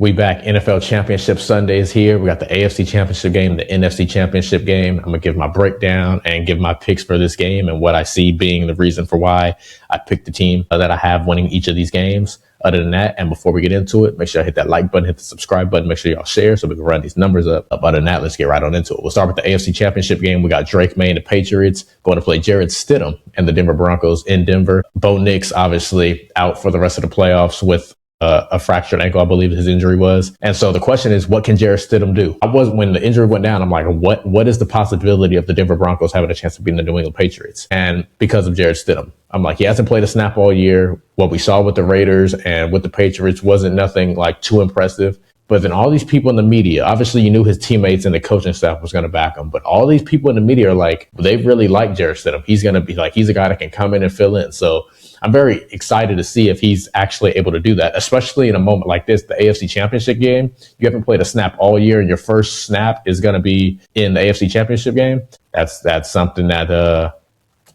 We back. NFL Championship Sunday is here. We got the AFC Championship game, the NFC Championship game. I'm going to give my breakdown and give my picks for this game and what I see being the reason for why I picked the team that I have winning each of these games. Other than that, and before we get into it, make sure I hit that like button, hit the subscribe button, make sure y'all share so we can run these numbers up. Other than that, let's get right on into it. We'll start with the AFC Championship game. We got Drake Maye and the Patriots going to play Jarrett Stidham and the Denver Broncos in Denver. Bo Nix, obviously, out for the rest of the playoffs with a fractured ankle, I believe his injury was. And so the question is, what can Jarrett Stidham do? When the injury went down, I'm like, what is the possibility of the Denver Broncos having a chance to beat the New England Patriots? And because of Jarrett Stidham, I'm like, he hasn't played a snap all year. What we saw with the Raiders and with the Patriots wasn't nothing like too impressive. But then all these people in the media, obviously you knew his teammates and the coaching staff was going to back him. But all these people in the media are like, they really like Jarrett Stidham. He's going to be like, he's a guy that can come in and fill in. So I'm very excited to see if he's actually able to do that, especially in a moment like this, the AFC Championship game. You haven't played a snap all year and your first snap is going to be in the AFC Championship game. That's something that,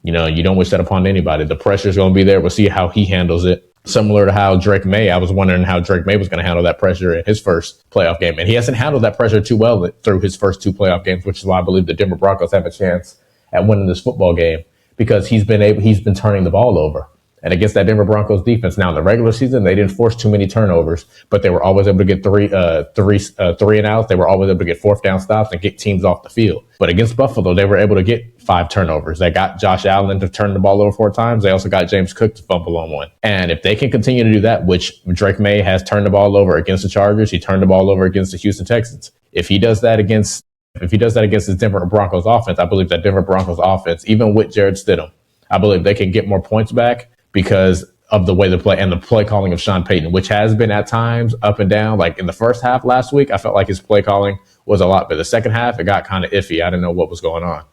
you don't wish that upon anybody. The pressure is going to be there. We'll see how he handles it. Similar to how Drake Maye, I was wondering how Drake Maye was going to handle that pressure in his first playoff game. And he hasn't handled that pressure too well through his first two playoff games, which is why I believe the Denver Broncos have a chance at winning this football game because he's been turning the ball over. And against that Denver Broncos defense, now in the regular season, they didn't force too many turnovers, but they were always able to get three and outs. They were always able to get fourth down stops and get teams off the field. But against Buffalo, they were able to get 5 turnovers. They got Josh Allen to turn the ball over 4 times. They also got James Cook to fumble on 1. And if they can continue to do that, which Drake Maye has turned the ball over against the Chargers, he turned the ball over against the Houston Texans. If he does that against his Denver Broncos offense, I believe that Denver Broncos offense, even with Jarrett Stidham, I believe they can get more points back because of the way they play and the play calling of Sean Payton, which has been at times up and down. Like in the first half last week, I felt like his play calling was a lot, but the second half, it got kind of iffy. I didn't know what was going on.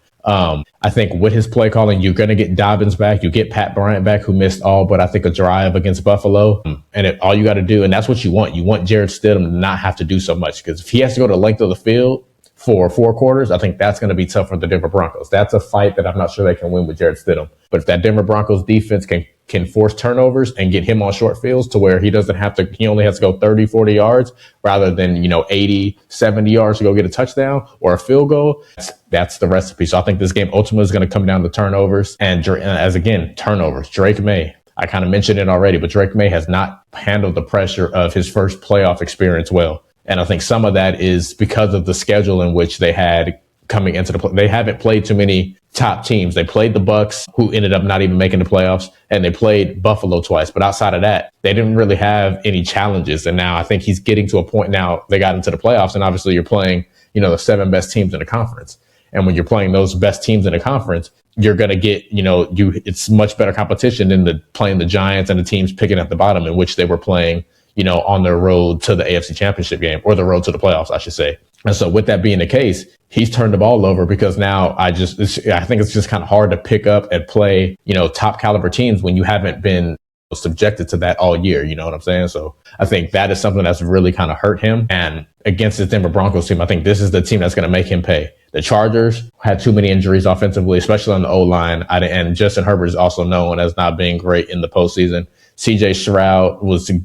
I think with his play calling, you're going to get Dobbins back. You get Pat Bryant back, who missed all but I think a drive against Buffalo. And all you got to do, and that's what you want. You want Jarrett Stidham to not have to do so much because if he has to go to the length of the field for 4 quarters, I think that's going to be tough for the Denver Broncos. That's a fight that I'm not sure they can win with Jarrett Stidham. But if that Denver Broncos defense can force turnovers and get him on short fields to where he only has to go 30, 40 yards rather than, 80, 70 yards to go get a touchdown or a field goal, that's the recipe. So I think this game ultimately is going to come down to turnovers turnovers. Drake Maye, I kind of mentioned it already, but Drake Maye has not handled the pressure of his first playoff experience well. And I think some of that is because of the schedule in which they had coming into they haven't played too many top teams. They played the Bucks, who ended up not even making the playoffs, and they played Buffalo twice. But outside of that, they didn't really have any challenges. And now I think he's getting to a point now they got into the playoffs, and obviously you're playing, the 7 best teams in the conference. And when you're playing those best teams in the conference, you're going to get, it's much better competition than playing the Giants and the teams picking at the bottom, in which they were playing, on their road to the AFC Championship game, or the road to the playoffs, I should say. And so with that being the case, he's turned the ball over because now I think it's just kind of hard to pick up and play, top caliber teams when you haven't been subjected to that all year. You know what I'm saying? So I think that is something that's really kind of hurt him. And against the Denver Broncos team, I think this is the team that's going to make him pay. The Chargers had too many injuries offensively, especially on the O-line. And Justin Herbert is also known as not being great in the postseason. CJ Stroud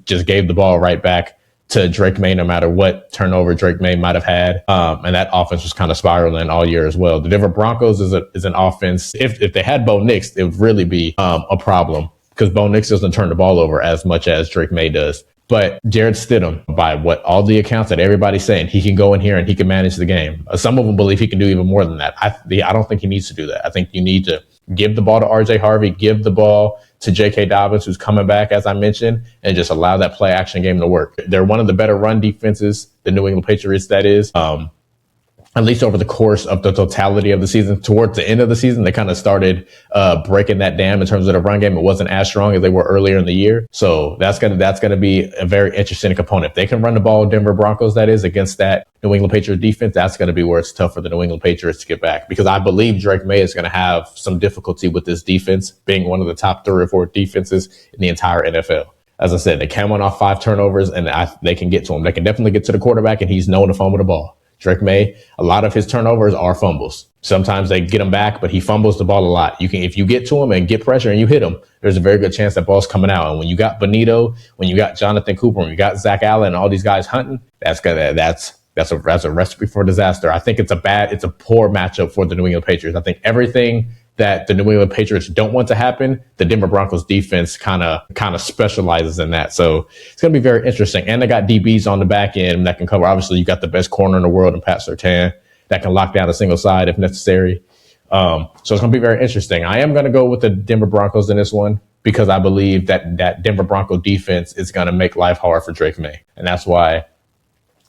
just gave the ball right back to Drake Maye, no matter what turnover Drake Maye might have had. And that offense was kind of spiraling all year as well. The Denver Broncos is an offense. If they had Bo Nix, it would really be a problem because Bo Nix doesn't turn the ball over as much as Drake Maye does. But Jarrett Stidham, by what all the accounts that everybody's saying, he can go in here and he can manage the game. Some of them believe he can do even more than that. I don't think he needs to do that. I think you need to give the ball to RJ Harvey, give the ball to J.K. Dobbins, who's coming back, as I mentioned, and just allow that play action game to work. They're one of the better run defenses, the New England Patriots, that is. At least over the course of the totality of the season. Towards the end of the season, they kind of started breaking that down in terms of the run game. It wasn't as strong as they were earlier in the year. So that's gonna be a very interesting component. If they can run the ball, Denver Broncos, that is, against that New England Patriots defense, that's going to be where it's tough for the New England Patriots to get back. Because I believe Drake Maye is going to have some difficulty with this defense being one of the top 3 or 4 defenses in the entire NFL. As I said, they came on off 5 turnovers, and they can get to him. They can definitely get to the quarterback, and he's known to fumble the ball. Drake Maye, a lot of his turnovers are fumbles. Sometimes they get him back, but he fumbles the ball a lot. If you get to him and get pressure and you hit him, there's a very good chance that ball's coming out. And when you got Bonito, when you got Jonathan Cooper, when you got Zach Allen and all these guys hunting, that's a recipe for disaster. I think it's a poor matchup for the New England Patriots. I think everything that the New England Patriots don't want to happen, the Denver Broncos defense kind of specializes in that. So it's going to be very interesting. And they got DBs on the back end that can cover. Obviously, you got the best corner in the world in Pat Surtain that can lock down a single side if necessary. So it's going to be very interesting. I am going to go with the Denver Broncos in this one because I believe that Denver Bronco defense is going to make life hard for Drake May. And that's why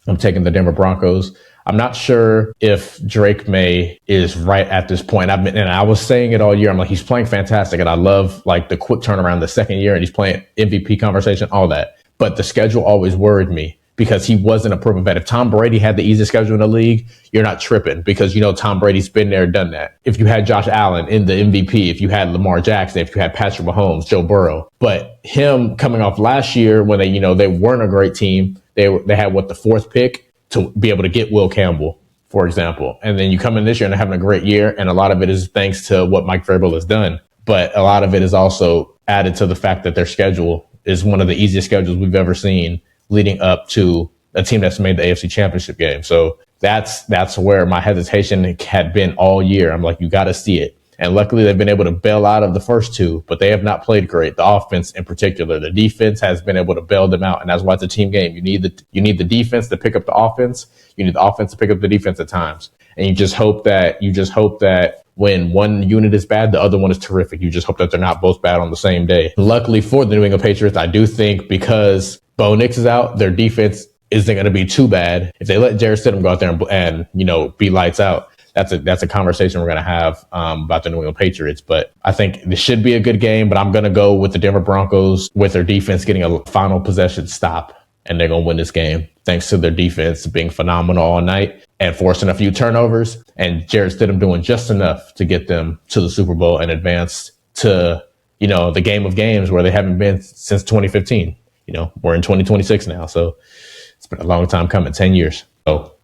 I'm taking the Denver Broncos. I'm not sure if Drake May is right at this point. And I was saying it all year. I'm like, he's playing fantastic. And I love like the quick turnaround the second year and he's playing MVP conversation, all that. But the schedule always worried me because he wasn't a proven vet. If Tom Brady had the easiest schedule in the league, you're not tripping because, Tom Brady's been there, done that. If you had Josh Allen in the MVP, if you had Lamar Jackson, if you had Patrick Mahomes, Joe Burrow, but him coming off last year when they weren't a great team, they had the fourth pick to be able to get Will Campbell, for example. And then you come in this year and having a great year. And a lot of it is thanks to what Mike Vrabel has done. But a lot of it is also added to the fact that their schedule is one of the easiest schedules we've ever seen leading up to a team that's made the AFC Championship game. So that's where my hesitation had been all year. I'm like, you got to see it. And luckily, they've been able to bail out of the first two, but they have not played great. The offense in particular, the defense has been able to bail them out. And that's why it's a team game. You need the defense to pick up the offense. You need the offense to pick up the defense at times. And you just hope that when one unit is bad, the other one is terrific. You just hope that they're not both bad on the same day. Luckily for the New England Patriots, I do think because Bo Nix is out, their defense isn't going to be too bad. If they let Jarrett Stidham go out there and be lights out, that's a conversation we're going to have about the New England Patriots. But I think this should be a good game, but I'm going to go with the Denver Broncos with their defense getting a final possession stop, and they're going to win this game thanks to their defense being phenomenal all night and forcing a few turnovers and Jarrett Stidham doing just enough to get them to the Super Bowl and advance to, the game of games where they haven't been since 2015. We're in 2026 now, so it's been a long time coming, 10 years. So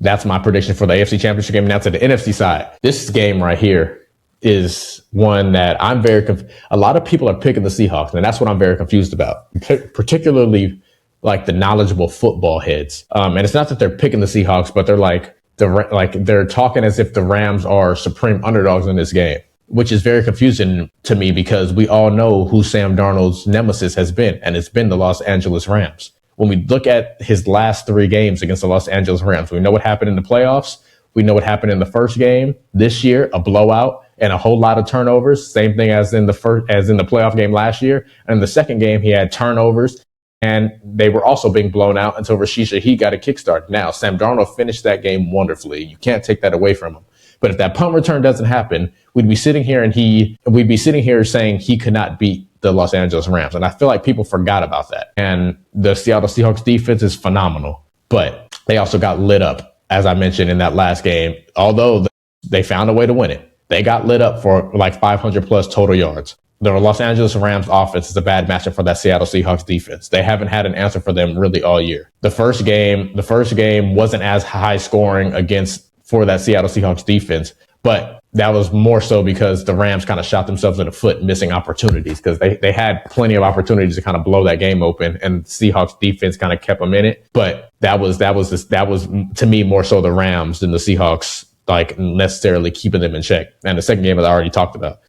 that's my prediction for the AFC Championship game. Now to the NFC side. This game right here is one that I'm a lot of people are picking the Seahawks, and that's what I'm very confused about, particularly like the knowledgeable football heads. And it's not that they're picking the Seahawks, but they're talking as if the Rams are supreme underdogs in this game, which is very confusing to me because we all know who Sam Darnold's nemesis has been, and it's been the Los Angeles Rams. When we look at his last three games against the Los Angeles Rams, we know what happened in the playoffs. We know what happened in the first game this year, a blowout and a whole lot of turnovers. Same thing as in the playoff game last year. And in the second game, he had turnovers and they were also being blown out until Rashid Shaheed got a kickstart. Now, Sam Darnold finished that game wonderfully. You can't take that away from him. But if that punt return doesn't happen, we'd be sitting here saying he could not beat the Los Angeles Rams. And I feel like people forgot about that. And the Seattle Seahawks defense is phenomenal, but they also got lit up, as I mentioned in that last game. Although they found a way to win it, they got lit up for like 500 plus total yards. The Los Angeles Rams offense is a bad matchup for that Seattle Seahawks defense. They haven't had an answer for them really all year. The first game wasn't as high scoring for that Seattle Seahawks defense, but that was more so because the Rams kind of shot themselves in the foot, missing opportunities because they had plenty of opportunities to kind of blow that game open, and the Seahawks defense kind of kept them in it. But that was to me more so the Rams than the Seahawks like necessarily keeping them in check. And the second game, as I already talked about,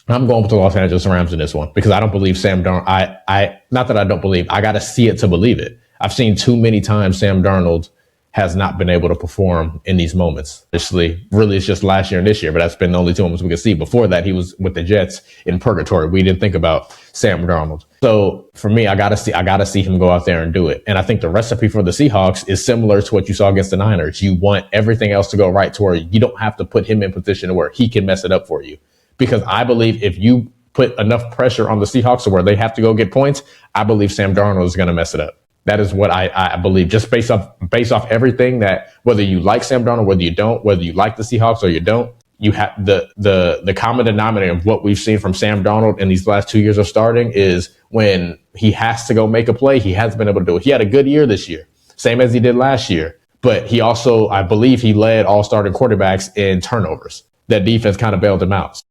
I'm going with the Los Angeles Rams in this one because I don't believe Sam Darnold. Not that I don't believe. I got to see it to believe it. I've seen too many times Sam Darnold has not been able to perform in these moments. Really, it's just last year and this year, but that's been the only two moments we could see. Before that, he was with the Jets in purgatory. We didn't think about Sam Darnold. So for me, I gotta see him go out there and do it. And I think the recipe for the Seahawks is similar to what you saw against the Niners. You want everything else to go right to where you don't have to put him in position where he can mess it up for you. Because I believe if you put enough pressure on the Seahawks to where they have to go get points, I believe Sam Darnold is going to mess it up. That is what I believe, just based off everything, that whether you like Sam Darnold, whether you don't, whether you like the Seahawks or you don't, you have the common denominator of what we've seen from Sam Darnold in these last 2 years of starting is when he has to go make a play, he hasn't been able to do it. He had a good year this year, same as he did last year, But he also, I believe he led all starting quarterbacks in turnovers. That defense kind of bailed him out.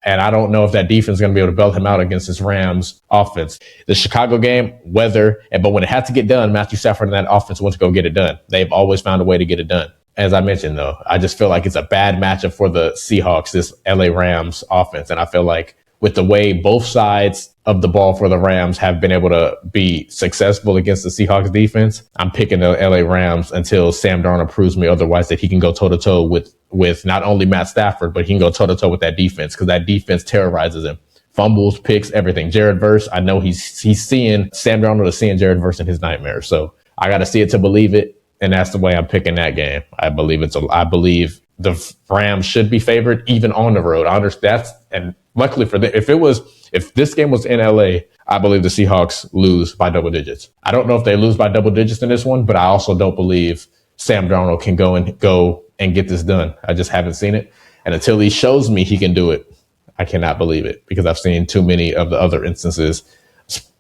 And I don't know if that defense is going to be able to bail him out against this Rams offense. The Chicago game, weather, but when it had to get done, Matthew Stafford and that offense went to go get it done. They've always found a way to get it done. As I mentioned, though, I just feel like it's a bad matchup for the Seahawks, this LA Rams offense. And I feel like with the way both sides of the ball for the Rams have been able to be successful against the Seahawks defense, I'm picking the LA Rams until Sam Darnold proves me otherwise, that he can go toe-to-toe with not only Matt Stafford, but he can go toe-to-toe with that defense, because that defense terrorizes him. Fumbles, picks, everything. Jared Verse, I know he's seeing, Sam Darnold is seeing Jared Verse in his nightmares. So I got to see it to believe it. And that's the way I'm picking that game. I believe the Rams should be favored even on the road. I understand that. And luckily for them, if this game was in LA, I believe the Seahawks lose by double digits. I don't know if they lose by double digits in this one, but I also don't believe Sam Darnold can go and get this done. I just haven't seen it. And until he shows me he can do it, I cannot believe it, because I've seen too many of the other instances,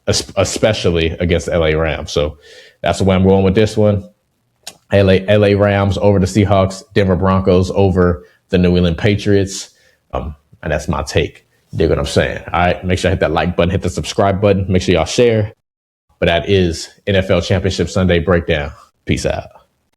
especially against the LA Rams. So that's the way I'm going with this one. LA Rams over the Seahawks, Denver Broncos over the New England Patriots. And that's my take. Dig what I'm saying? All right. Make sure I hit that like button, hit the subscribe button. Make sure y'all share. But that is NFL Championship Sunday breakdown. Peace out.